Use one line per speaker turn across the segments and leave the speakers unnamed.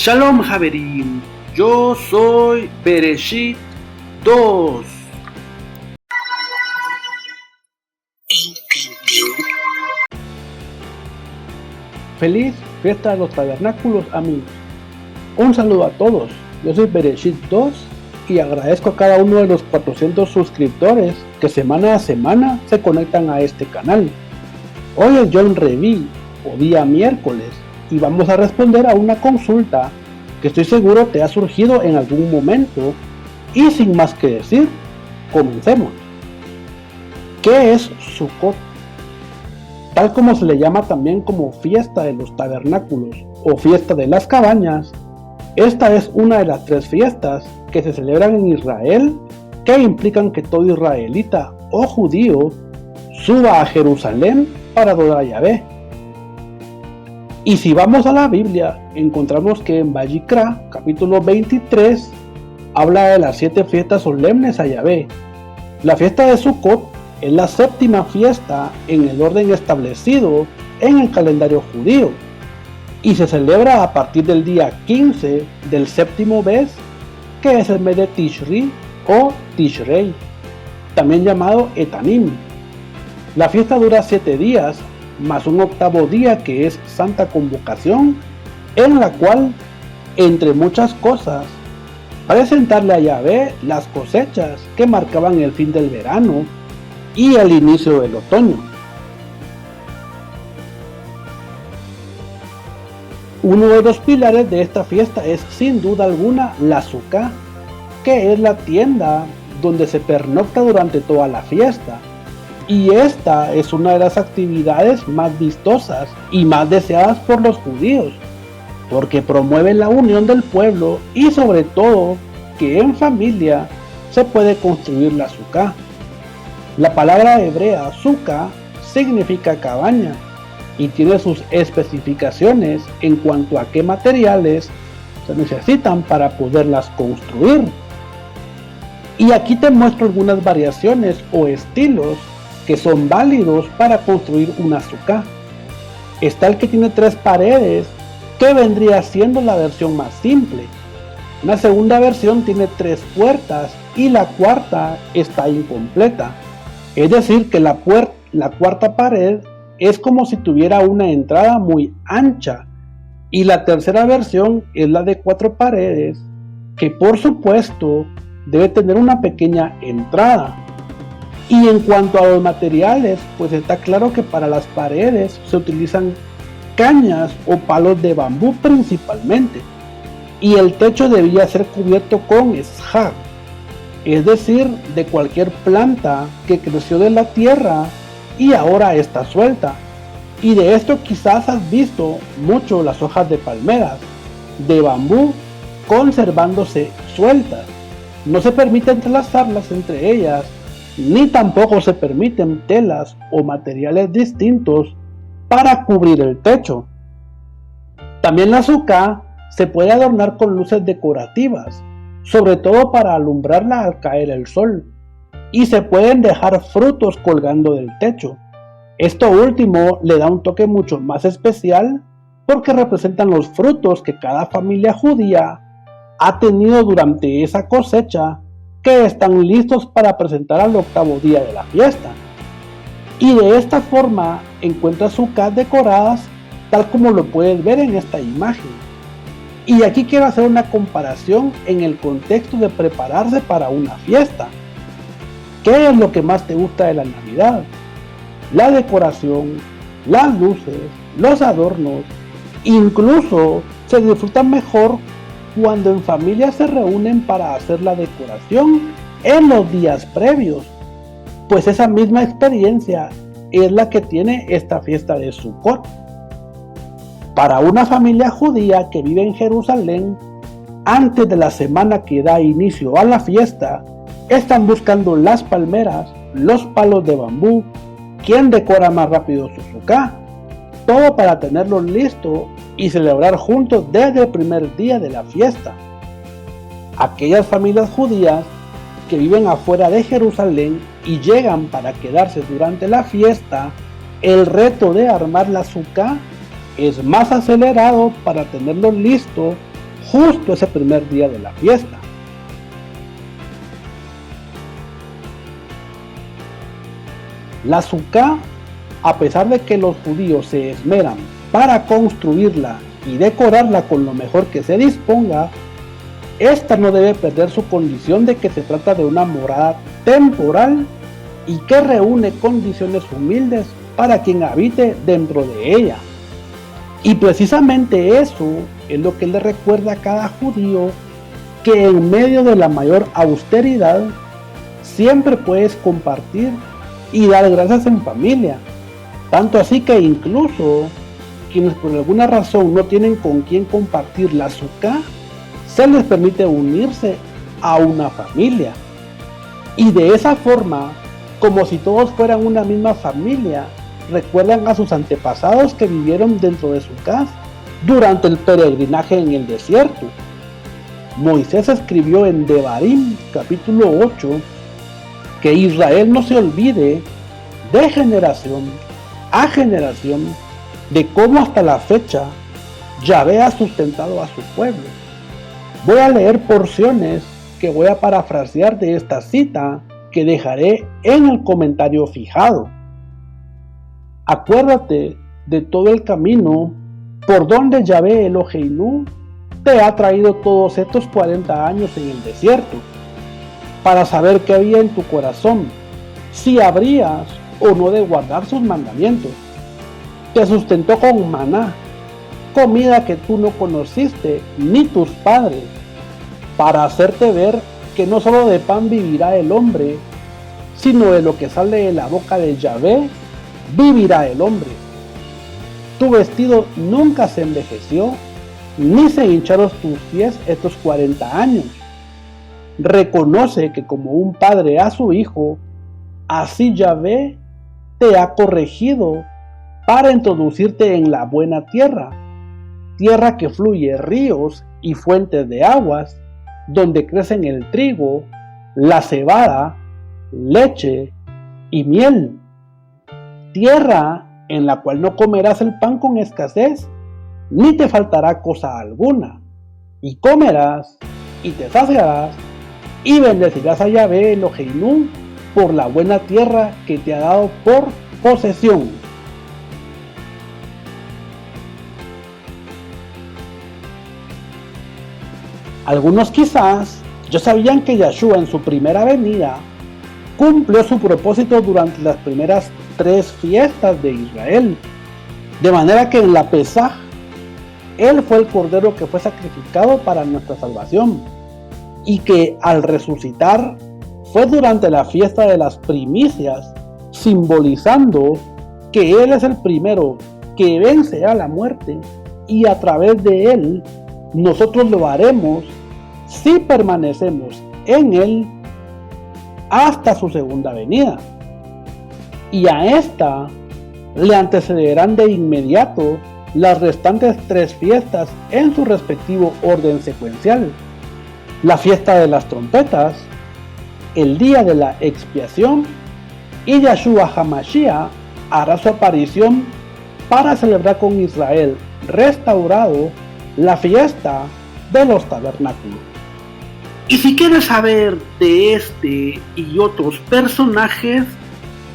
Shalom Haverim, yo soy Bereshit 2.
Feliz fiesta de los tabernáculos, amigos. Un saludo a todos, yo soy Bereshit 2 y agradezco a cada uno de los 400 suscriptores que semana a semana se conectan a este canal. Hoy es Yom Reví, o día miércoles, y vamos a responder a una consulta que estoy seguro te ha surgido en algún momento, y sin más que decir, comencemos. ¿Qué es Sukkot? Tal como se le llama también como fiesta de los tabernáculos o fiesta de las cabañas, esta es una de las 3 fiestas que se celebran en Israel que implican que todo israelita o judío suba a Jerusalén para adorar a Yahvé. Y si vamos a la Biblia, encontramos que en Vayikra, capítulo 23, habla de las 7 fiestas solemnes a Yahvé. La fiesta de Sukkot es la 7ª fiesta en el orden establecido en el calendario judío y se celebra a partir del día 15 del 7º mes, que es el mes de Tishri o Tishrei, también llamado Etanim. La fiesta dura 7 días más un 8º día que es Santa Convocación, en la cual, entre muchas cosas, presentarle a Yahvé las cosechas que marcaban el fin del verano y el inicio del otoño. Uno de los pilares de esta fiesta es sin duda alguna la Sukkah, que es la tienda donde se pernocta durante toda la fiesta. Y esta es una de las actividades más vistosas y más deseadas por los judíos, porque promueve la unión del pueblo y sobre todo que en familia se puede construir la Sukkah. La palabra hebrea Sukkah significa cabaña y tiene sus especificaciones en cuanto a qué materiales se necesitan para poderlas construir. Y aquí te muestro algunas variaciones o estilos que son válidos para construir una Sukkah. Está el que tiene 3 paredes, que vendría siendo la versión más simple. Una segunda versión tiene 3 puertas y la cuarta está incompleta. Es decir, que la cuarta pared es como si tuviera una entrada muy ancha. Y la tercera versión es la de 4 paredes, que por supuesto debe tener una pequeña entrada. Y en cuanto a los materiales, pues está claro que para las paredes se utilizan cañas o palos de bambú principalmente. Y el techo debía ser cubierto con shag, es decir, de cualquier planta que creció de la tierra y ahora está suelta. Y de esto quizás has visto mucho las hojas de palmeras, de bambú, conservándose sueltas. No se permite entrelazarlas entre ellas, ni tampoco se permiten telas o materiales distintos para cubrir el techo. También la Sukkah se puede adornar con luces decorativas, sobre todo para alumbrarla al caer el sol, y se pueden dejar frutos colgando del techo. Esto último le da un toque mucho más especial porque representan los frutos que cada familia judía ha tenido durante esa cosecha, que están listos para presentar al 8º día de la fiesta. Y de esta forma encuentras Sukkahs decoradas tal como lo puedes ver en esta imagen. Y aquí quiero hacer una comparación en el contexto de prepararse para una fiesta. ¿Qué es lo que más te gusta de la Navidad? La decoración, las luces, los adornos. Incluso se disfrutan mejor cuando en familia se reúnen para hacer la decoración en los días previos, pues esa misma experiencia es la que tiene esta fiesta de Sukkot. Para una familia judía que vive en Jerusalén, antes de la semana que da inicio a la fiesta, están buscando las palmeras, los palos de bambú, quién decora más rápido su Sukkah, todo para tenerlo listo y celebrar juntos desde el primer día de la fiesta. Aquellas familias judías que viven afuera de Jerusalén y llegan para quedarse durante la fiesta, el reto de armar la Sukkah es más acelerado para tenerlo listo justo ese primer día de la fiesta. La Sukkah, a pesar de que los judíos se esmeran para construirla y decorarla con lo mejor que se disponga, esta no debe perder su condición de que se trata de una morada temporal y que reúne condiciones humildes para quien habite dentro de ella. Y precisamente eso es lo que le recuerda a cada judío, que en medio de la mayor austeridad siempre puedes compartir y dar gracias en familia. Tanto así que incluso quienes por alguna razón no tienen con quién compartir la Sukkah, se les permite unirse a una familia. Y de esa forma, como si todos fueran una misma familia, recuerdan a sus antepasados que vivieron dentro de su casa durante el peregrinaje en el desierto. Moisés escribió en Devarim, capítulo 8, que Israel no se olvide de generación a generación de cómo hasta la fecha Yahvé ha sustentado a su pueblo. Voy a leer porciones que voy a parafrasear de esta cita que dejaré en el comentario fijado. Acuérdate de todo el camino por donde Yahvé Eloheinu te ha traído todos estos 40 años en el desierto, para saber qué había en tu corazón, si habrías o no de guardar sus mandamientos. Te sustentó con maná, comida que tú no conociste ni tus padres, para hacerte ver que no solo de pan vivirá el hombre, sino de lo que sale de la boca de Yahvé vivirá el hombre. Tu vestido nunca se envejeció, ni se hincharon tus pies estos 40 años. Reconoce que como un padre a su hijo, así Yahvé te ha corregido para introducirte en la buena tierra, tierra que fluye ríos y fuentes de aguas, donde crecen el trigo, la cebada, leche y miel. Tierra en la cual no comerás el pan con escasez, ni te faltará cosa alguna, y comerás y te saciarás, y bendecirás a Yahvé Eloheinu por la buena tierra que te ha dado por posesión. Algunos quizás ya sabían que Yahshua en su primera venida cumplió su propósito durante las primeras 3 fiestas de Israel, de manera que en la Pesaj Él fue el cordero que fue sacrificado para nuestra salvación, y que al resucitar fue durante la fiesta de las primicias, simbolizando que Él es el primero que vence a la muerte, y a través de Él nosotros lo haremos si permanecemos en Él hasta su segunda venida. Y a esta le antecederán de inmediato las restantes 3 fiestas en su respectivo orden secuencial: la fiesta de las trompetas, el día de la expiación, y Yahshua HaMashiach hará su aparición para celebrar con Israel restaurado la fiesta de los tabernáculos.
Y si quieres saber de este y otros personajes,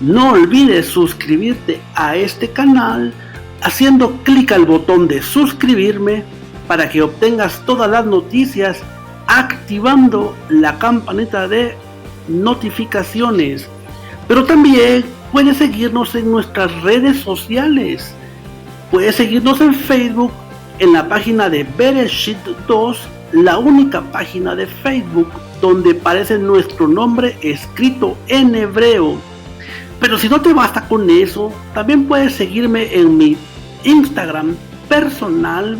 no olvides suscribirte a este canal haciendo clic al botón de suscribirme para que obtengas todas las noticias, activando la campanita de notificaciones. Pero también puedes seguirnos en nuestras redes sociales. Puedes seguirnos en Facebook en la página de Bereshit 2, la única página de Facebook donde aparece nuestro nombre escrito en hebreo. Pero si no te basta con eso, también puedes seguirme en mi Instagram personal,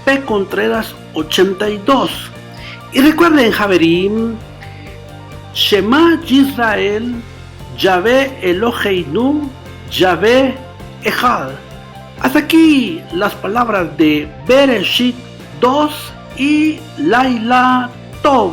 pcontreras82. Y recuerden, Javerim, Shema Yisrael, Yahvé Eloheinu, Yahvé Echad. Hasta aquí las palabras de Bereshit 2 y Laila Tov.